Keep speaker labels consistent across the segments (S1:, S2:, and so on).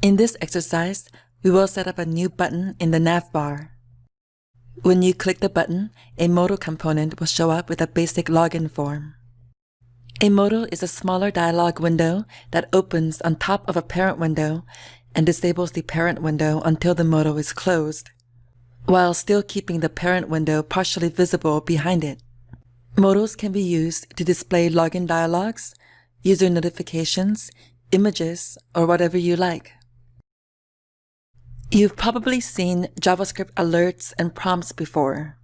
S1: In this exercise, we will set up a new button in the nav bar. When you click the button, a modal component will show up with a basic login form. A modal is a smaller dialog window that opens on top of a parent window and disables the parent window until the modal is closed, while still keeping the parent window partially visible behind it. Modals can be used to display login dialogues, user notifications, images, or whatever you like. You've probably seen JavaScript alerts and prompts before.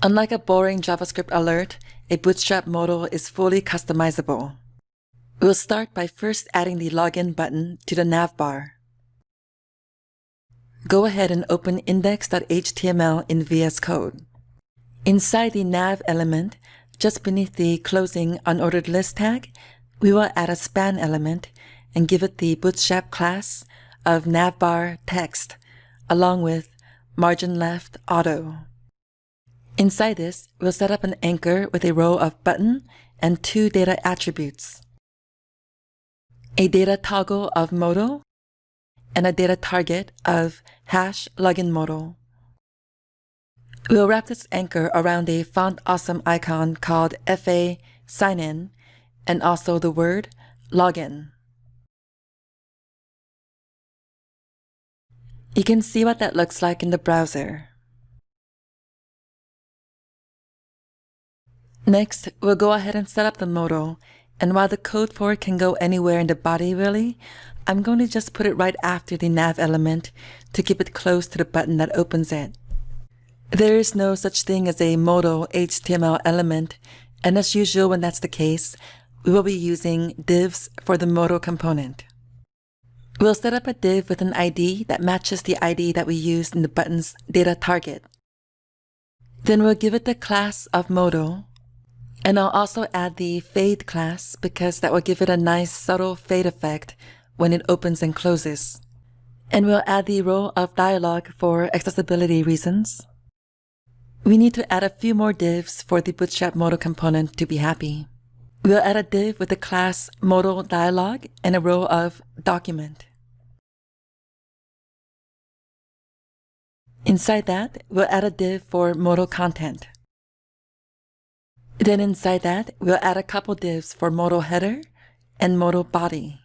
S1: Unlike a boring JavaScript alert, a Bootstrap modal is fully customizable. We'll start by first adding the login button to the nav bar. Go ahead and open index.html in VS Code. Inside the nav element, just beneath the closing unordered list tag, we will add a span element and give it the Bootstrap class of navbar text, along with margin left auto. Inside this, we'll set up an anchor with a row of button and two data attributes, a data toggle of modal and a data target of hash login modal. We'll wrap this anchor around a font awesome icon called FA sign-in and also the word login. You can see what that looks like in the browser. Next, we'll go ahead and set up the modal, and while the code for it can go anywhere in the body really, I'm going to just put it right after the nav element to keep it close to the button that opens it. There is no such thing as a modal HTML element, and as usual when that's the case, we will be using divs for the modal component. We'll set up a div with an ID that matches the ID that we used in the button's data target. Then we'll give it the class of modal, and I'll also add the fade class because that will give it a nice subtle fade effect when it opens and closes. And we'll add the row of dialog for accessibility reasons. We need to add a few more divs for the Bootstrap modal component to be happy. We'll add a div with the class modal dialog and a row of document. Inside that, we'll add a div for modal content. Then inside that, we'll add a couple divs for modal header and modal body.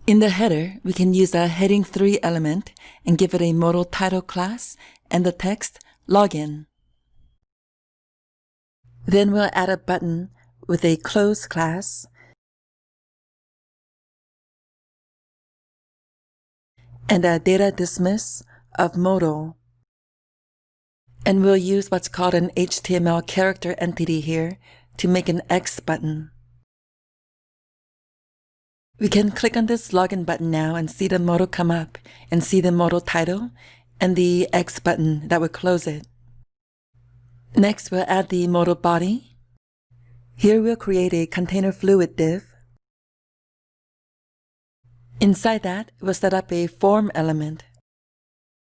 S1: In the header, we can use a heading 3 element and give it a modal title class and the text login. Then we'll add a button with a close class and a data dismiss of modal. And we'll use what's called an HTML character entity here to make an X button. We can click on this login button now and see the modal come up and see the modal title and the X button that will close it. Next, we'll add the modal body. Here we'll create a container fluid div. Inside that, we'll set up a form element.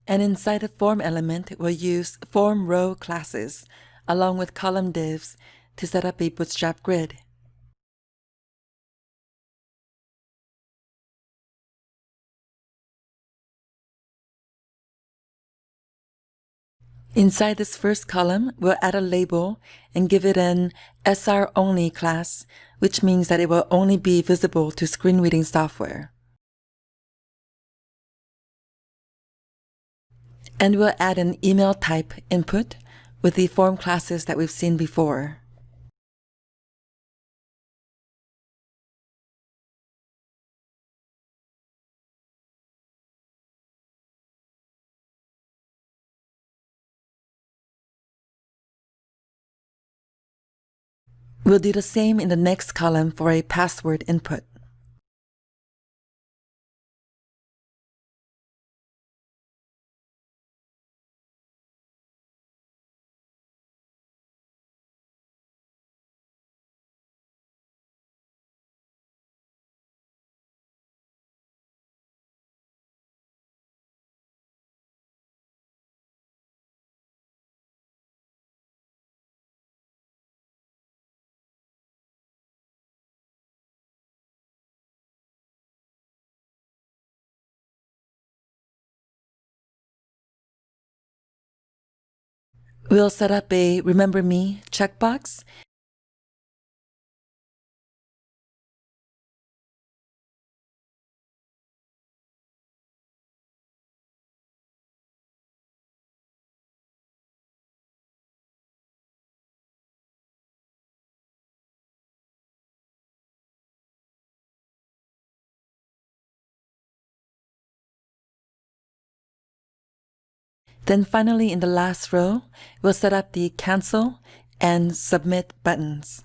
S1: And inside the form element, we'll use form row classes along with column divs to set up a Bootstrap grid. Inside this first column, we'll add a label and give it an SR only class, which means that it will only be visible to screen reading software. And we'll add an email type input with the form classes that we've seen before. We'll do the same in the next column for a password input. We'll set up a Remember Me checkbox. Then finally, in the last row, we'll set up the Cancel and Submit buttons.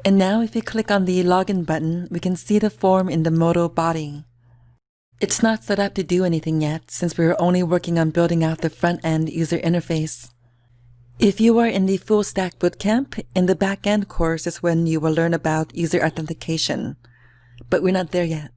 S1: And now if you click on the Login button, we can see the form in the Modal body. It's not set up to do anything yet, since we're only working on building out the front-end user interface. If you are in the Full Stack Bootcamp, in the back-end course is when you will learn about user authentication. But we're not there yet.